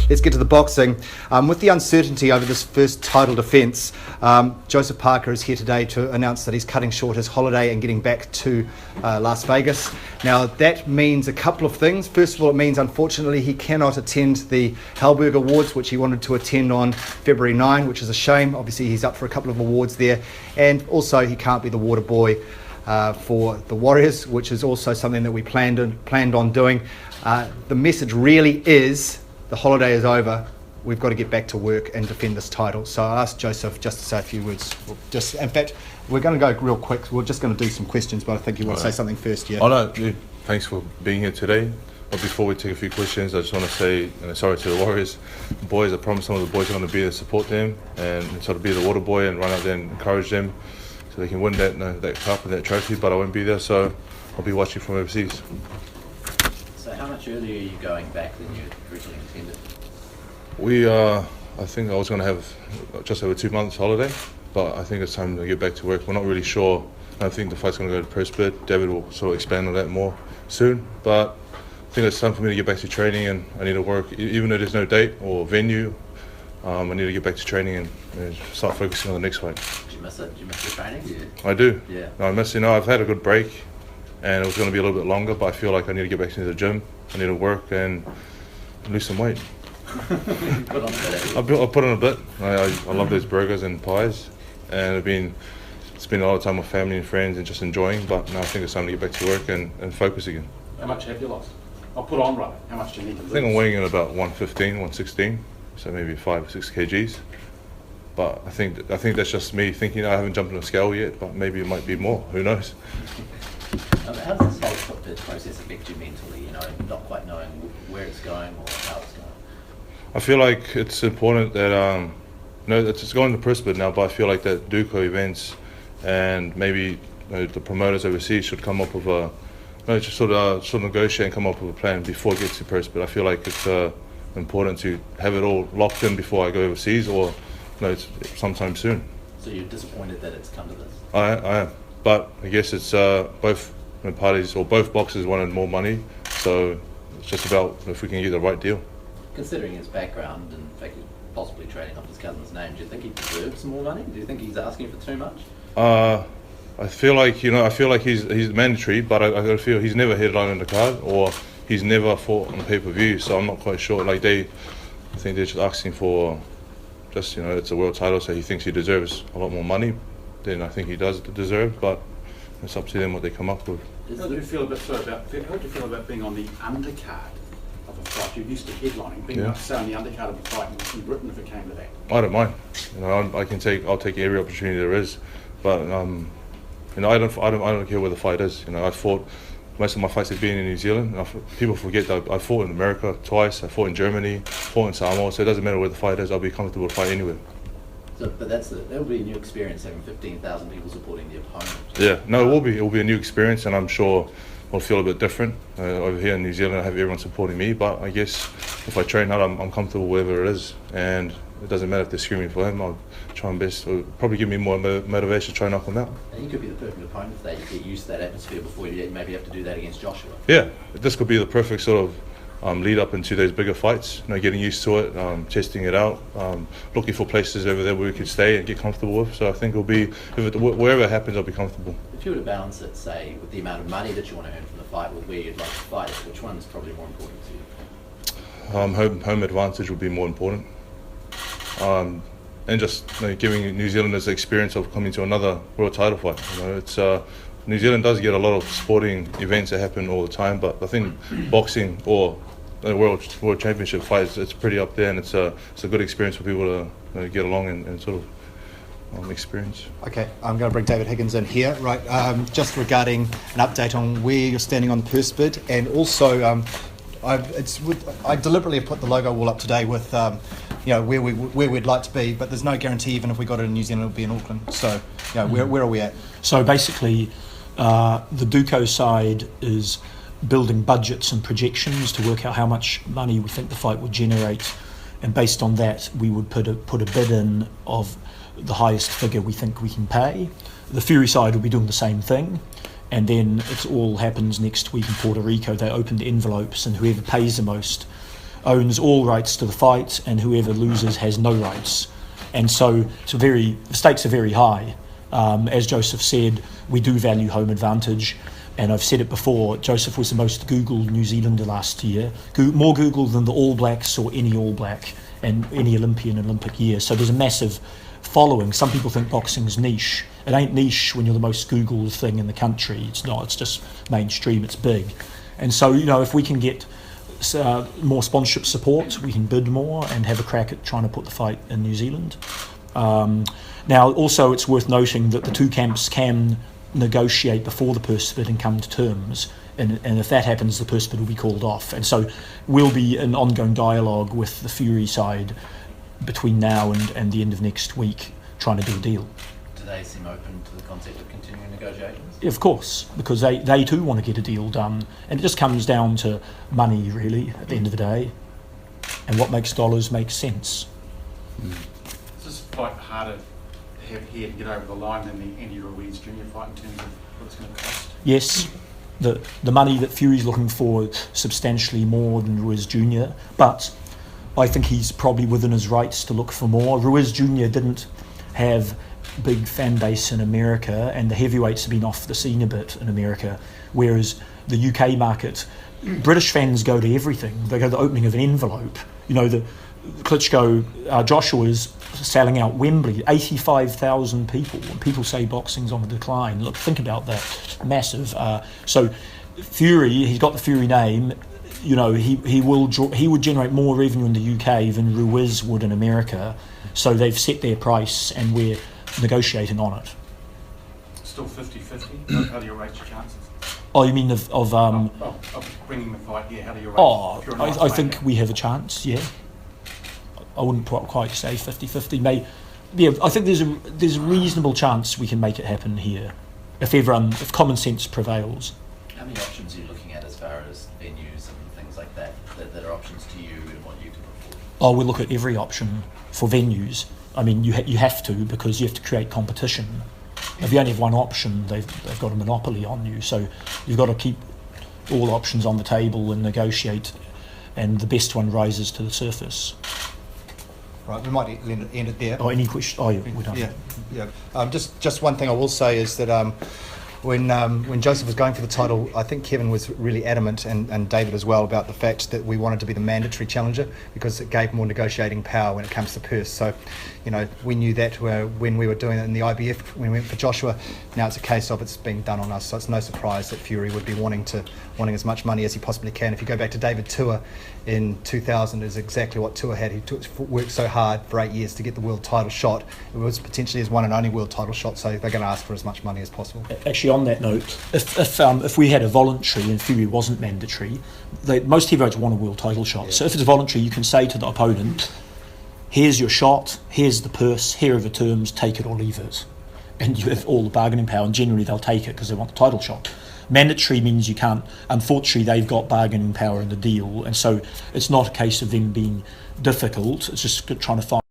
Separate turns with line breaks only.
let's get to the boxing. With the uncertainty over this first title defence, Joseph Parker is here today to announce that he's cutting short his holiday and getting back to Las Vegas. Now, that means a couple of things. First of all, it means, unfortunately, he cannot attend the Halberg Awards, which he wanted to attend on February 9, which is a shame. Obviously, he's up for a couple of awards there. And also, he can't be the water boy for the Warriors, which is also something that we planned on doing. The message really is the holiday is over. We've got to get back to work and defend this title. So I asked Joseph just to say a few words. In fact, we're going to go real quick. We're just going to do some questions, but I think you want to say something first, yeah?
Oh, no, yeah. Thanks for being here today. But before we take a few questions, I just want to say sorry to the Warriors. Boys, I promise some of the boys are going to be there to support them and sort of be the water boy and run out there and encourage them so they can win that cup and that trophy, but I won't be there, so I'll be watching from overseas.
So how much earlier are you going back than you originally intended?
I think I was going to have just over 2 months holiday, but I think it's time to get back to work. We're not really sure. I don't think the fight's going to go to pro split. David will sort of expand on that more soon, but I think it's time for me to get back to training, and I need to work, even though there's no date or venue. I need to get back to training and start focusing on the next fight.
Do you miss it? Do you miss the training?
I do.
Yeah.
No, I miss it. I've had a good break, and it was going to be a little bit longer, but I feel like I need to get back into the gym. I need to work and lose some weight.
Put on a bit.
I'll put on a bit. I love those burgers and pies, and spend a lot of time with family and friends and just enjoying, but now I think it's time to get back to work and focus again.
How much have you lost? I'll put on right. How much do you need to lose?
I think I'm weighing in about 115, 116, so maybe 5 or 6 kgs. But I think that's just me thinking. I haven't jumped on a scale yet, but maybe it might be more. Who knows?
How does this whole process affect you mentally? Not quite knowing where it's going or how it's going.
I feel like it's important that it's going to Brisbane now, but I feel like that Duco events and maybe the promoters overseas should come up with just sort of negotiate and come up with a plan before it gets to Brisbane. I feel like it's important to have it all locked in before I go overseas, or it's sometime soon.
So you're disappointed that it's come to this?
I am, but I guess it's both parties or both boxers wanted more money, so it's just about if we can get the right deal.
Considering his background and the fact he's possibly trading off his cousin's name, do you think he deserves some more money? Do you think he's asking for too much?
I feel like he's mandatory, but I feel he's never headlined on the card or he's never fought on pay-per-view, so I'm not quite sure. I think they're just asking for it's a world title, so he thinks he deserves a lot more money than I think he does deserve, but it's up to them what they come up with.
How do you feel about being on the undercard of a fight? You're used to headlining, being on the undercard of a fight in Britain if it came to that.
I don't mind. I'll take every opportunity there is, but I don't care where the fight is. I fought. Most of my fights have been in New Zealand. People forget that I fought in America twice. I fought in Germany, fought in Samoa. So it doesn't matter where the fight is. I'll be comfortable to fight anywhere.
So, but that'll be a new experience having 15,000 people supporting the opponent.
Yeah, no, it will be a new experience, and I'm sure I'll feel a bit different. Over here in New Zealand, I have everyone supporting me, but I guess if I train hard, I'm comfortable wherever it is, and it doesn't matter if they're screaming for him. I'll try my best. It'll probably give me more motivation to try and knock him out.
And he could be the perfect opponent for that. You get used to that atmosphere before you maybe have to do that against Joshua.
Yeah, this could be the perfect sort of lead up into those bigger fights. Getting used to it, testing it out, looking for places over there where we could stay and get comfortable with. So I think it'll be, wherever it happens, I'll be comfortable.
If you were to balance it, say, with the amount of money that you want to earn from the fight with where you'd like to fight, which one is probably more important to you? Home
advantage would be more important. And just giving New Zealanders the experience of coming to another world title fight. It's New Zealand does get a lot of sporting events that happen all the time, but I think boxing or world championship fights, it's pretty up there, and it's a good experience for people to get along and sort of experience.
Okay, I'm going to bring David Higgins in here, right? Just regarding an update on where you're standing on the purse bid, and also I deliberately have put the logo wall up today with where we'd like to be, but there's no guarantee even if we got it in New Zealand, it'll be in Auckland. So where are we at?
So basically, the Duco side is building budgets and projections to work out how much money we think the fight would generate, and based on that we would put a bid in of the highest figure we think we can pay. The Fury side will be doing the same thing, and then it all happens next week in Puerto Rico. They open the envelopes, and whoever pays the most owns all rights to the fight, and whoever loses has no rights. And so the stakes are very high. As Joseph said, we do value home advantage. And I've said it before, Joseph was the most Googled New Zealander last year, more Googled than the All Blacks or any All Black and any Olympian Olympic year. So there's a massive following. Some people think boxing's niche. It ain't niche when you're the most Googled thing in the country. It's not. It's just mainstream. It's big. And so, if we can get more sponsorship support, we can bid more and have a crack at trying to put the fight in New Zealand. Now, also, it's worth noting that the two camps can negotiate before the purse bid and come to terms, and if that happens, the purse bid will be called off. And so will be an ongoing dialogue with the Fury side between now and the end of next week, trying to do a deal.
Do they seem open to the concept of continuing negotiations?
Of course, because they too want to get a deal done, and it just comes down to money, really, at the end of the day, and what makes dollars make sense.
Is this fight harder to have here to get over the line than the Andy Ruiz Jr. fight in terms of what it's going to cost?
Yes, the money that Fury's looking for is substantially more than Ruiz Jr., but I think he's probably within his rights to look for more. Ruiz Jr. didn't have big fan base in America, and the heavyweights have been off the scene a bit in America, whereas the UK market, British fans go to everything. They go to the opening of an envelope. The Klitschko, Joshua's selling out Wembley, 85,000 people. And people say boxing's on the decline. Look, think about that. Massive. So Fury, he's got the Fury name. He would generate more revenue in the UK than Ruiz would in America. So they've set their price, and we're negotiating on it.
Still 50-50? How do you rate your chances?
Oh, you mean of
Of bringing the fight here, how do you rate
I think we have a chance, yeah. I wouldn't quite say 50-50. I think there's a reasonable chance we can make it happen here, if common sense prevails.
How many options are you looking at as far as venues and things like that are options to you and what you can afford?
Oh, we'll look at every option for venues. I mean, you have to, because you have to create competition. If you only have one option, they've got a monopoly on you. So you've got to keep all options on the table and negotiate, and the best one rises to the surface.
Right, we might end it there.
Oh, any question? Oh, yeah, we're done.
Yeah. Just one thing I will say is that when Joseph was going for the title, I think Kevin was really adamant, and David as well, about the fact that we wanted to be the mandatory challenger because it gave more negotiating power when it comes to purse. So, we knew that when we were doing it in the IBF, when we went for Joshua. Now it's a case of it's being done on us, so it's no surprise that Fury would be wanting as much money as he possibly can. If you go back to David Tua in 2000, is exactly what Tua had. He worked so hard for 8 years to get the world title shot. It was potentially his one and only world title shot, so they're going to ask for as much money as possible.
Actually, on that note, if we had a voluntary and Fury wasn't mandatory, most heavyweights want a world title shot. Yeah. So if it's voluntary, you can say to the opponent, here's your shot, here's the purse, here are the terms, take it or leave it. And you have all the bargaining power, and generally they'll take it because they want the title shot. Mandatory means you can't. Unfortunately, they've got bargaining power in the deal, and so it's not a case of them being difficult. It's just trying to find